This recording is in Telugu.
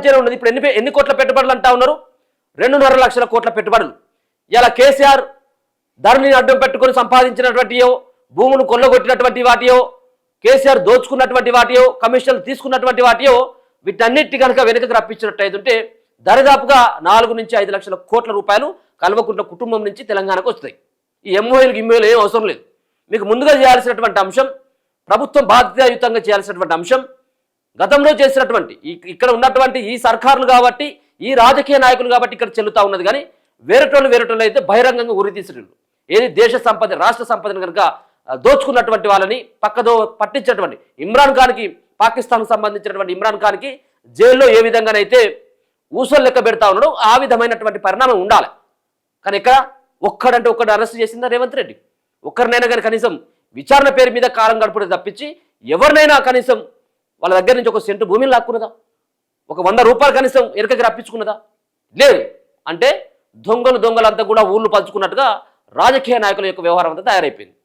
మంచిగానే ఉన్నది. ఇప్పుడు ఎన్ని కోట్ల పెట్టుబడులు అంటా ఉన్నారు? 2.5 లక్షల కోట్ల పెట్టుబడులు. ఇలా కేసీఆర్ ధరణిని అడ్డం పెట్టుకొని సంపాదించినటువంటియో, భూములు కొల్లగొట్టినటువంటి వాటియో, కేసీఆర్ దోచుకున్నటువంటి వాటియో, కమిషన్లు తీసుకున్నటువంటి వాటియో, వీటన్నిటి కనుక వెనుకకు రప్పించినట్టయితుంటే దరిదాపుగా 4 నుంచి 5 లక్షల కోట్ల రూపాయలు కల్వకుంట్ల కుటుంబం నుంచి తెలంగాణకు వస్తాయి. ఈ ఎంఓఏలు ఏం అవసరం లేదు. మీకు ముందుగా చేయాల్సినటువంటి అంశం, ప్రభుత్వం బాధ్యతాయుతంగా చేయాల్సినటువంటి అంశం, గతంలో చేసినటువంటి ఇక్కడ ఉన్నటువంటి ఈ సర్కారులు కాబట్టి, ఈ రాజకీయ నాయకులు కాబట్టి ఇక్కడ చెల్లుతా ఉన్నది. కానీ వేరేటోళ్ళు అయితే బహిరంగంగా ఉరి తీసిరు. ఏది దేశ సంపద, రాష్ట్ర సంపదను కనుక దోచుకున్నటువంటి వాళ్ళని పక్కదో పట్టించినటువంటి ఇమ్రాన్ ఖాన్కి, పాకిస్తాన్కు సంబంధించినటువంటి ఇమ్రాన్ ఖాన్కి జైల్లో ఏ విధంగానైతే ఊసలు లెక్క పెడతా ఉన్నాడో ఆ విధమైనటువంటి పరిణామం ఉండాలి. కానీ ఇక్కడ ఒక్కడు అరెస్ట్ చేసిందా రేవంత్ రెడ్డి? ఒక్కరినైనా కానీ కనీసం విచారణ పేరు మీద కాలం గడుపుడే తప్పించి ఎవరినైనా కనీసం వాళ్ళ దగ్గర నుంచి ఒక సెంటు భూమిని లాక్కున్నదా? ఒక 100 రూపాయలు కనీసం ఎరకకి రప్పించుకున్నదా? లేదు. అంటే దొంగలంతా కూడా ఊళ్ళు పంచుకున్నట్టుగా రాజకీయ నాయకుల యొక్క వ్యవహారం అంతా తయారైపోయింది.